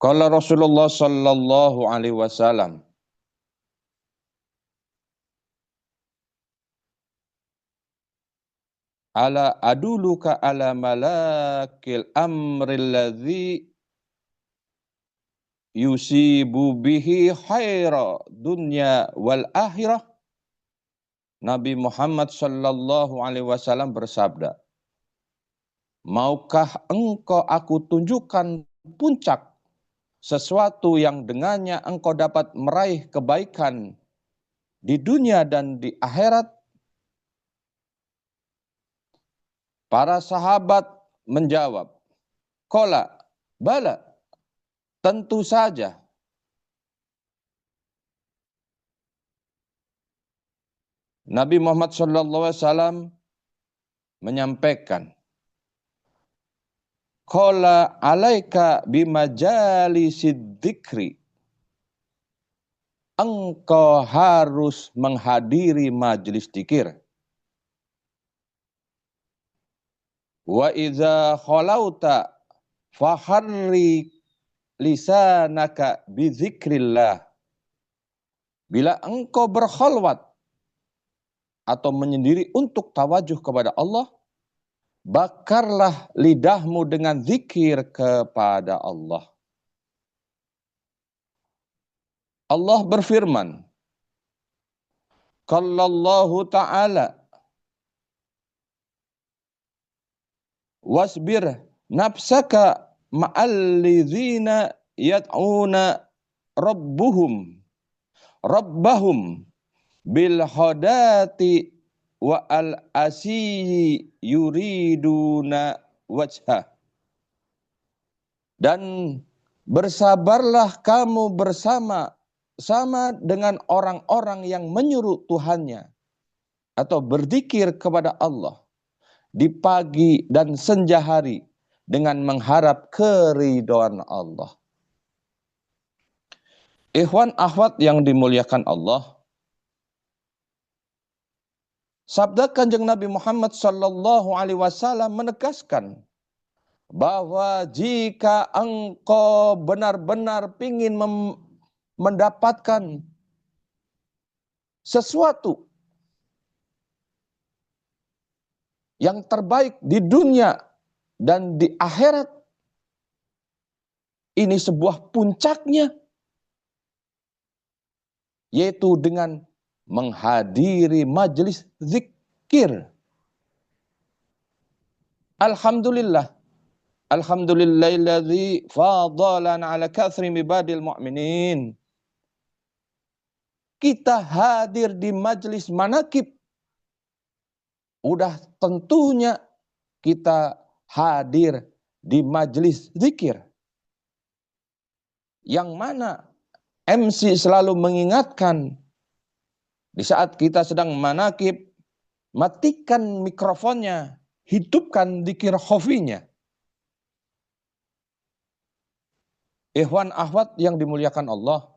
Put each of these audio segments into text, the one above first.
Qala Rasulullah sallallahu alaihi wasallam, ala aduluka ala malakil amril ladzi yusibu bihi khaira dunya wal akhirah. Nabi Muhammad sallallahu alaihi wasallam bersabda, maukah engkau aku tunjukkan puncak sesuatu yang dengannya engkau dapat meraih kebaikan di dunia dan di akhirat? Para sahabat menjawab, qala bala, tentu saja. Nabi Muhammad SAW menyampaikan, qala alaika bimajalisid dzikri, engkau harus menghadiri majelis dzikir. Wa idza khalauta faharri lisanaka bidzikrillah. Bila engkau berkhalwat atau menyendiri untuk tawajuh kepada Allah, bakarlah lidahmu dengan zikir kepada Allah. Allah berfirman, qallallahu ta'ala, wasbir nafsaka ma'alladzina yad'una rabbahum bil hadati wa al asiyi yuriduna wajhah. Dan bersabarlah kamu sama dengan orang-orang yang menyuruh Tuhannya atau berzikir kepada Allah di pagi dan senja hari dengan mengharap keridhaan Allah. Ikhwan akhwat yang dimuliakan Allah, sabda Kanjeng Nabi Muhammad sallallahu alaihi wasallam menegaskan bahwa jika engkau benar-benar ingin mendapatkan sesuatu yang terbaik di dunia dan di akhirat, ini sebuah puncaknya, yaitu dengan menghadiri majelis zikir. Alhamdulillah, alhamdulillahilladzi fadhalana ala katsrin ibadil mu'minin. Kita hadir di majelis manakib, udah tentunya kita hadir di majelis zikir, yang mana MC selalu mengingatkan di saat kita sedang manakib, matikan mikrofonnya, hidupkan zikir khafinya. Ikhwan akhwat yang dimuliakan Allah,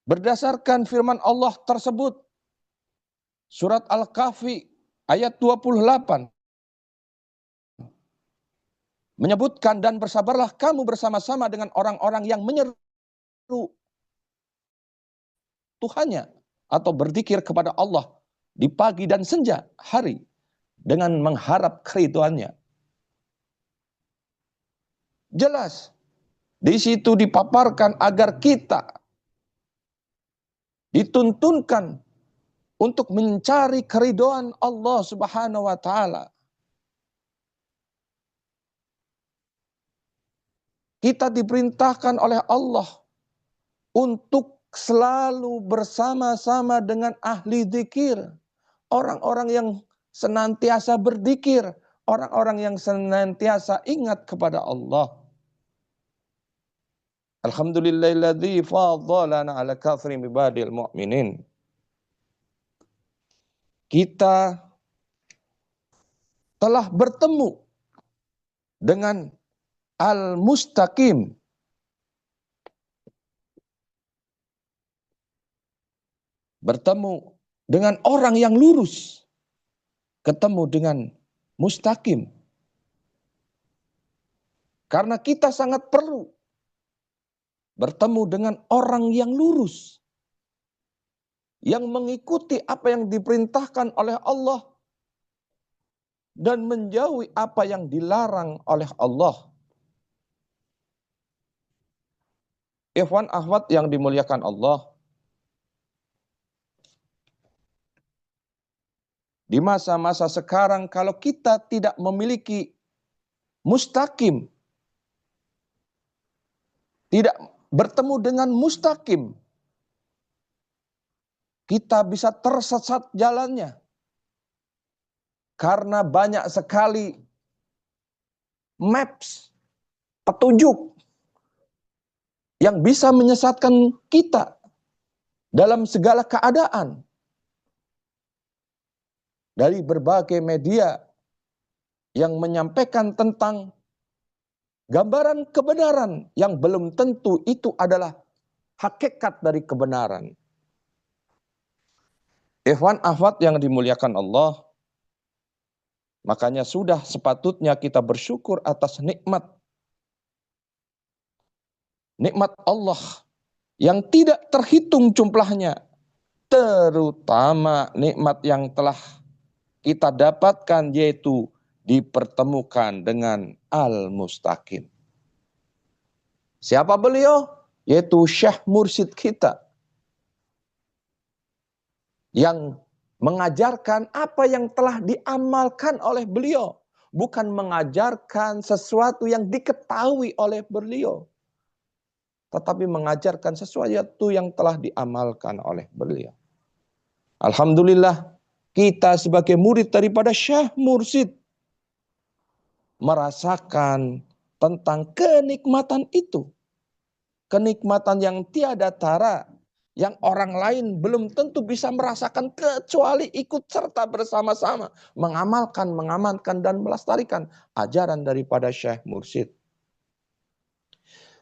berdasarkan firman Allah tersebut, surat Al-Kahfi ayat 28, menyebutkan, dan bersabarlah kamu bersama-sama dengan orang-orang yang menyeru Tuhannya atau berzikir kepada Allah di pagi dan senja hari dengan mengharap keridhaannya. Jelas di situ dipaparkan agar kita dituntunkan untuk mencari keridhaan Allah Subhanahu wa taala. Kita diperintahkan oleh Allah untuk selalu bersama-sama dengan ahli zikir, orang-orang yang senantiasa berzikir, orang-orang yang senantiasa ingat kepada Allah. Alhamdulillahilladzi fadhalana ala katsrin ibadil mu'minin. Kita telah bertemu dengan Al-Mustaqim, bertemu dengan orang yang lurus, ketemu dengan mustaqim. Karena kita sangat perlu bertemu dengan orang yang lurus, yang mengikuti apa yang diperintahkan oleh Allah dan menjauhi apa yang dilarang oleh Allah. Ikhwan akhwat yang dimuliakan Allah, di masa-masa sekarang kalau kita tidak memiliki mustaqim, tidak bertemu dengan mustaqim, kita bisa tersesat jalannya. Karena banyak sekali maps, petunjuk yang bisa menyesatkan kita dalam segala keadaan. Dari berbagai media yang menyampaikan tentang gambaran kebenaran yang belum tentu itu adalah hakikat dari kebenaran. Ikhwan akhwat yang dimuliakan Allah, makanya sudah sepatutnya kita bersyukur atas nikmat Allah yang tidak terhitung jumlahnya, terutama nikmat yang telah kita dapatkan yaitu dipertemukan dengan Al-Mustaqim. Siapa beliau? Yaitu Syekh Mursyid kita yang mengajarkan apa yang telah diamalkan oleh beliau, bukan mengajarkan sesuatu yang diketahui oleh beliau, tetapi mengajarkan sesuatu yang telah diamalkan oleh beliau. Alhamdulillah, kita sebagai murid daripada Syekh Mursyid merasakan tentang kenikmatan itu. Kenikmatan yang tiada tara, yang orang lain belum tentu bisa merasakan kecuali ikut serta bersama-sama mengamalkan dan melestarikan ajaran daripada Syekh Mursyid.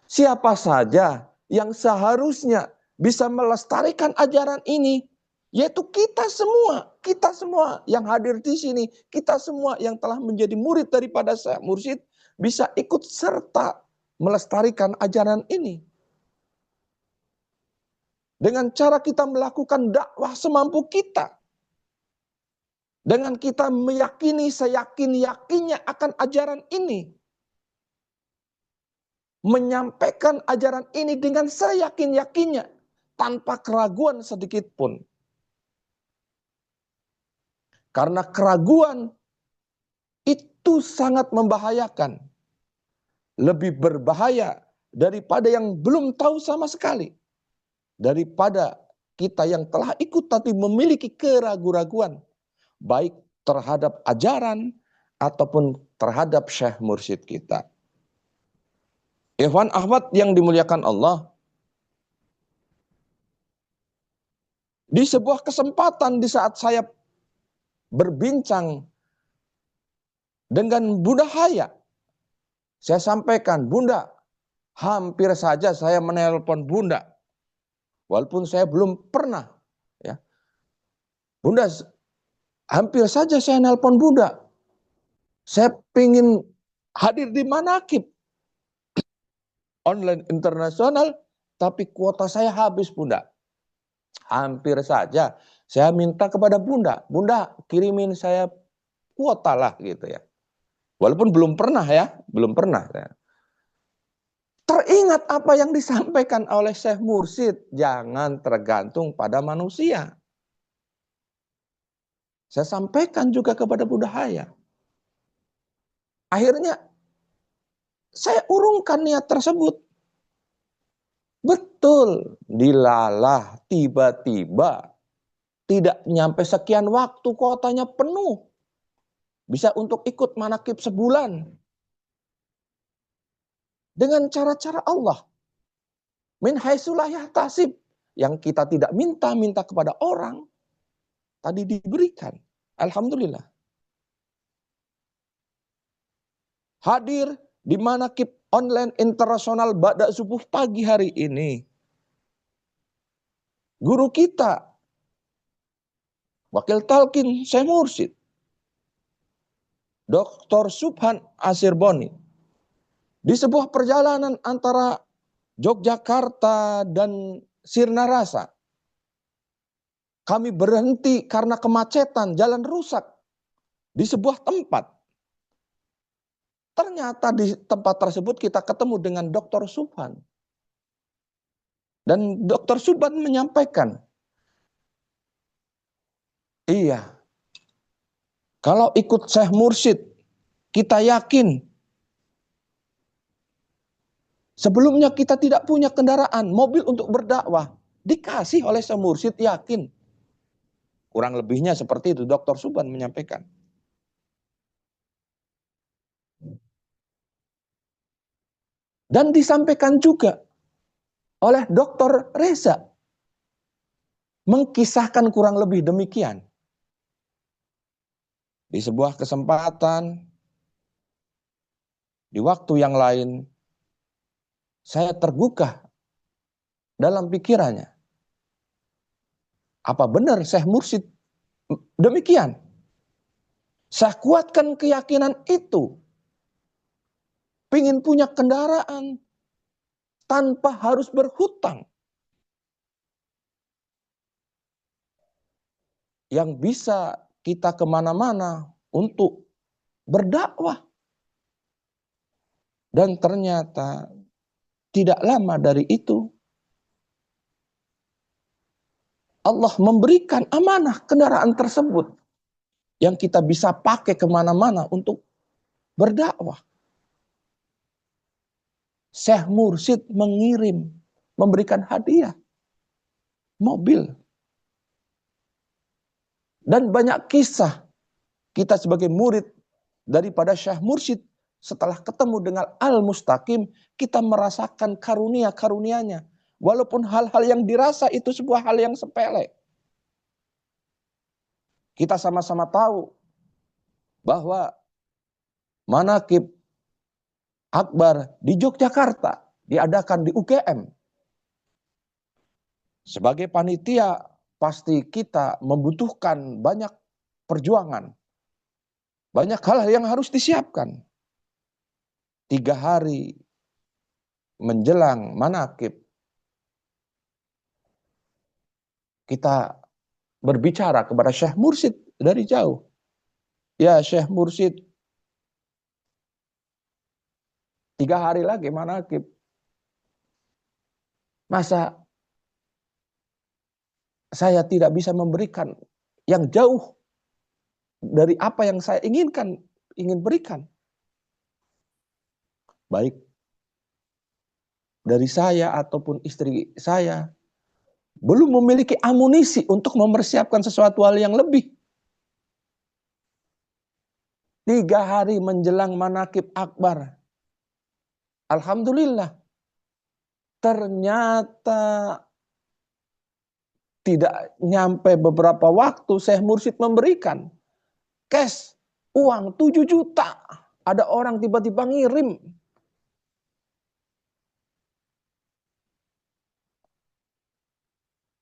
Siapa saja yang seharusnya bisa melestarikan ajaran ini, yaitu kita semua yang hadir di sini, kita semua yang telah menjadi murid daripada Syekh Mursyid bisa ikut serta melestarikan ajaran ini. Dengan cara kita melakukan dakwah semampu kita. Dengan kita meyakini seyakin-yakinnya akan ajaran ini. Menyampaikan ajaran ini dengan seyakin-yakinnya. Tanpa keraguan sedikit pun. Karena keraguan itu sangat membahayakan. Lebih berbahaya daripada yang belum tahu sama sekali. Daripada kita yang telah ikut tapi memiliki keraguan-raguan. Baik terhadap ajaran ataupun terhadap Syekh Mursyid kita. Ikhwan akhwat yang dimuliakan Allah. Di sebuah kesempatan di saat saya berbincang dengan Bunda Haya, saya sampaikan, Bunda, hampir saja saya menelpon Bunda. Walaupun saya belum pernah. Ya. Bunda, hampir saja saya nelpon Bunda. Saya ingin hadir di manakib online internasional, tapi kuota saya habis, Bunda. Hampir saja saya minta kepada Bunda, Bunda kirimin saya kuota lah gitu ya. Walaupun belum pernah ya, belum pernah. Ya. Teringat apa yang disampaikan oleh Syekh Mursyid, jangan tergantung pada manusia. Saya sampaikan juga kepada Bunda Haya. Akhirnya saya urungkan niat tersebut. Betul, dilalah tiba-tiba tidak nyampe sekian waktu kuotanya penuh. Bisa untuk ikut manakib sebulan. Dengan cara-cara Allah. Min haitsulah yahtasib. Yang kita tidak minta kepada orang. Tadi diberikan. Alhamdulillah. Hadir di manakib online internasional Ba'da subuh pagi hari ini. Guru kita. Wakil Talqin Syekh Mursyid. Dr. Subhan Asirboni. Di sebuah perjalanan antara Yogyakarta dan Sirnarasa, kami berhenti karena kemacetan, jalan rusak di sebuah tempat. Ternyata di tempat tersebut kita ketemu dengan Dr. Subhan. Dan Dr. Subhan menyampaikan, iya, kalau ikut Syekh Mursyid, kita yakin sebelumnya kita tidak punya kendaraan, mobil untuk berdakwah. Dikasih oleh Syekh Mursyid, yakin. Kurang lebihnya seperti itu, Dr. Subhan menyampaikan. Dan disampaikan juga oleh Dr. Reza. Mengkisahkan kurang lebih demikian. Di sebuah kesempatan, di waktu yang lain, saya tergugah dalam pikirannya. Apa benar Syekh Mursyid demikian? Saya kuatkan keyakinan itu. Pingin punya kendaraan tanpa harus berhutang. Yang bisa kita kemana-mana untuk berdakwah. Dan ternyata tidak lama dari itu, Allah memberikan amanah kendaraan tersebut yang kita bisa pakai kemana-mana untuk berdakwah. Syekh Mursyid mengirim, memberikan hadiah mobil. Dan banyak kisah kita sebagai murid daripada Syekh Mursyid, setelah ketemu dengan Al-Mustaqim, kita merasakan karunia-karunianya. Walaupun hal-hal yang dirasa itu sebuah hal yang sepele. Kita sama-sama tahu bahwa manaqib akbar di Yogyakarta diadakan di UGM. Sebagai panitia pasti kita membutuhkan banyak perjuangan. Banyak hal yang harus disiapkan. 3 hari menjelang manaqib, kita berbicara kepada Syekh Mursyid dari jauh. Ya Syekh Mursyid, 3 hari lagi manaqib. Masa saya tidak bisa memberikan yang jauh dari apa yang saya ingin berikan. Baik dari saya ataupun istri saya belum memiliki amunisi untuk mempersiapkan sesuatu hal yang lebih. 3 hari menjelang manaqib akbar, alhamdulillah, ternyata tidak nyampe beberapa waktu Syekh Mursyid memberikan cash, uang 7 juta. Ada orang tiba-tiba ngirim.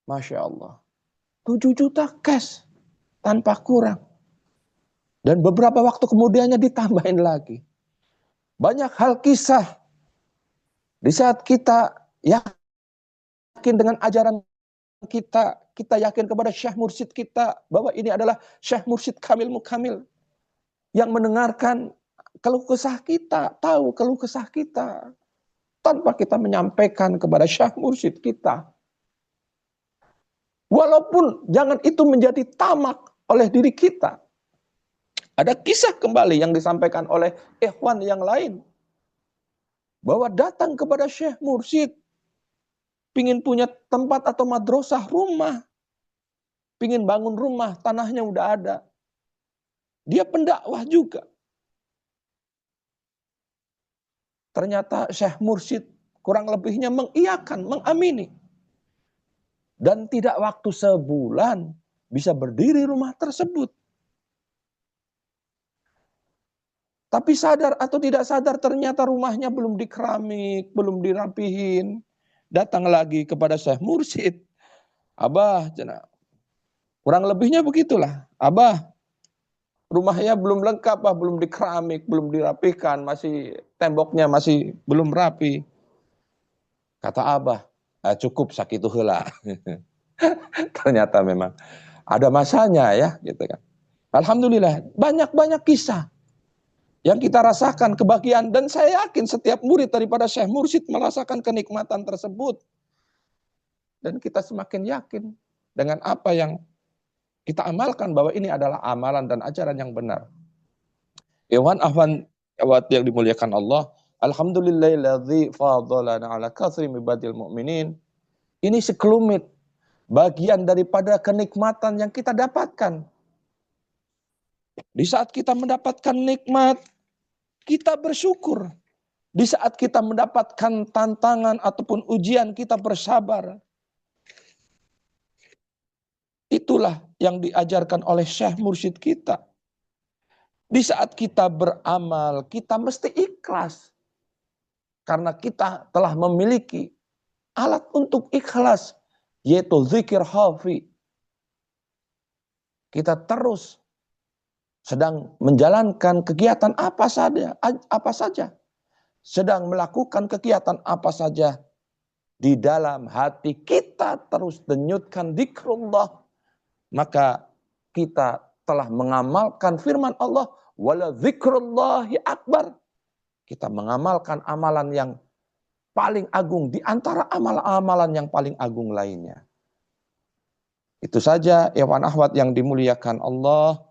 Masya Allah. 7 juta cash tanpa kurang. Dan beberapa waktu kemudiannya ditambahin lagi. Banyak hal kisah di saat kita yakin dengan ajaran kita yakin kepada Syekh Mursyid kita bahwa ini adalah Syekh Mursyid Kamil Mukamil yang mendengarkan keluh kesah kita, tahu keluh kesah kita tanpa kita menyampaikan kepada Syekh Mursyid kita. Walaupun jangan itu menjadi tamak oleh diri kita. Ada kisah kembali yang disampaikan oleh ikhwan yang lain. Bahwa datang kepada Syekh Mursyid. Pingin punya tempat atau madrasah rumah. Pingin bangun rumah, tanahnya udah ada. Dia pendakwah juga. Ternyata Syekh Mursyid kurang lebihnya mengiyakan, mengamini. Dan tidak waktu sebulan bisa berdiri rumah tersebut. Tapi sadar atau tidak sadar ternyata rumahnya belum dikeramik, belum dirapihin. Datang lagi kepada Syekh Mursyid. Abah, kurang lebihnya begitulah. Abah, rumahnya belum lengkap, belum dikeramik, belum dirapikan, masih temboknya masih belum rapi. Kata Abah, cukup sakitu heula. Ternyata memang ada masanya ya, gitu kan. Alhamdulillah, banyak-banyak kisah yang kita rasakan kebahagiaan, dan saya yakin setiap murid daripada Syekh Mursyid merasakan kenikmatan tersebut. Dan kita semakin yakin dengan apa yang kita amalkan bahwa ini adalah amalan dan ajaran yang benar. Ikhwan ahwan yang dimuliakan Allah, alhamdulillahilladzi fadhalana ala katsiri min ibadil mu'minin. Ini sekelumit bagian daripada kenikmatan yang kita dapatkan. Di saat kita mendapatkan nikmat, kita bersyukur. Di saat kita mendapatkan tantangan ataupun ujian, kita bersabar. Itulah yang diajarkan oleh Syekh Mursyid kita. Di saat kita beramal, kita mesti ikhlas. Karena kita telah memiliki alat untuk ikhlas, yaitu zikir khafi. Kita terus sedang menjalankan kegiatan apa saja. Sedang melakukan kegiatan apa saja. Di dalam hati kita terus denyutkan zikrullah. Maka kita telah mengamalkan firman Allah, wala dzikrullahi akbar. Kita mengamalkan amalan yang paling agung di antara amalan-amalan yang paling agung lainnya. Itu saja ikhwan akhwat yang dimuliakan Allah.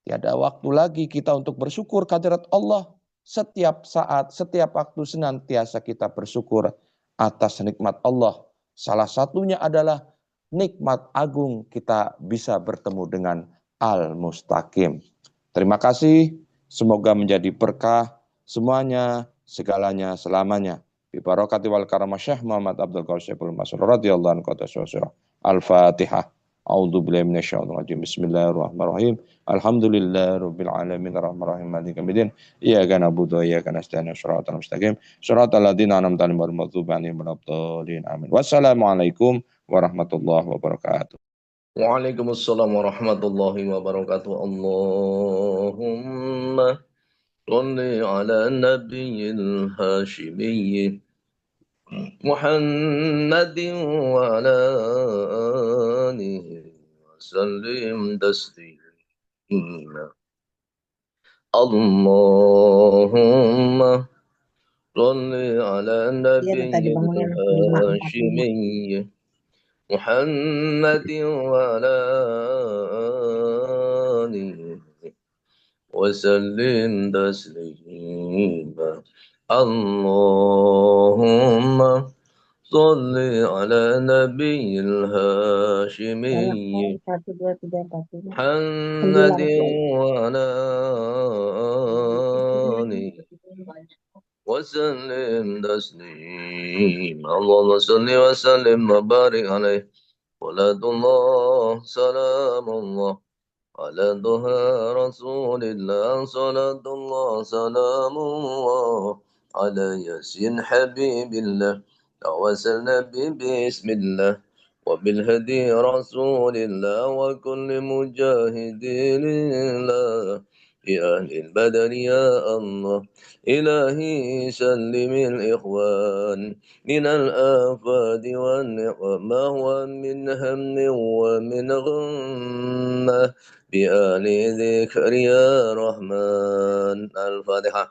Tiada waktu lagi kita untuk bersyukur kehadirat Allah. Setiap saat, setiap waktu senantiasa kita bersyukur atas nikmat Allah. Salah satunya adalah nikmat agung kita bisa bertemu dengan Al-Mustaqim. Terima kasih, semoga menjadi berkah semuanya, segalanya, selamanya. Bi barakati wal karamah Syekh Muhammad Abdul Qadir Syekh Mas'ud radhiyallahu anhu. Al-Fatihah. A'udzu billahi minasyaitonir rajim. Bismillahirrahmanirrahim. Alhamdulillahirabbil alamin arrahmanirrahim maliki yaumiddin. Iyyaka na'budu wa iyyaka nasta'in. Shiratal mustaqim. Shiratal ladzina an'amta 'alaihim ghairil maghdubi 'alaihim waladdallin. Amin. Wassalamualaikum warahmatullahi wabarakatuh. Waalaikumsalam warahmatullahi wabarakatuh. Allahumma sholli ala nabiyil hashimiyyi Muhammadin wa ala alihi wa sallim taslima. Allahumma sholli ala nabiyil hashimiyyi محمد وعلى آله وسلم تسليما اللهم صل على نبي الهاشمي محمد وعلى آله وسلم تسليما اللهم صل وسلم وبارك عليه صلاة الله سلام الله على طه رسول الله صلاة الله سلام الله على ياسين حبيب الله توسلنا بسم الله وبالهدي رسول الله وكل مجاهد لله في أهل البدن يا الله إلهي سلم الإخوان من الآفات والنقمة ومن هم ومن غمة بآل ذكر يا رحمن. الفاتحة.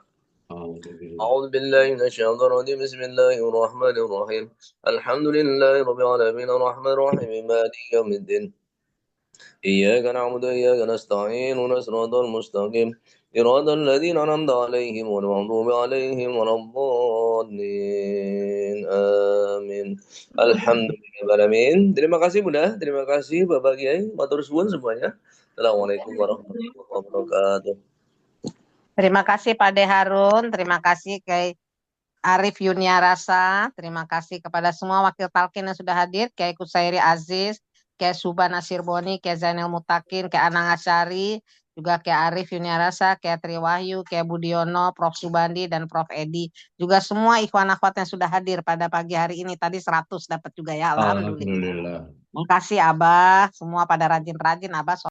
أعوذ بالله من الشيطان الرجيم بسم الله الرحمن الرحيم الحمد لله رب العالمين الرحمن الرحيم مالك يوم الدين إياك نعبد وإياك نستعين ونصراط المستقيم صراط الذين أنعمت عليهم غير المغضوب عليهم ولا الضالين amin. Alhamdulillahirrahmanirrahim. Terima kasih Bunda, terima kasih Bapak Kiai, matur suwun semuanya. Assalamualaikum warahmatullahi wabarakatuh. Terima kasih Pak De Harun, terima kasih Kiai Arif Yuniarasa, terima kasih kepada semua wakil talqin yang sudah hadir, Kiai Kusairi Aziz, Kiai Suba Nasir Boni, Kiai Zainal Mutakin, Kiai Anang Asyari, juga Kiai Arif Yuniarasa, Kiai Triwahyu, Kiai Budiono, Prof Subandi, dan Prof Edi. Juga semua ikhwan akhwat yang sudah hadir pada pagi hari ini, tadi 100 dapat juga ya, Alhamdulillah. Terima kasih Abah, semua pada rajin-rajin Abah.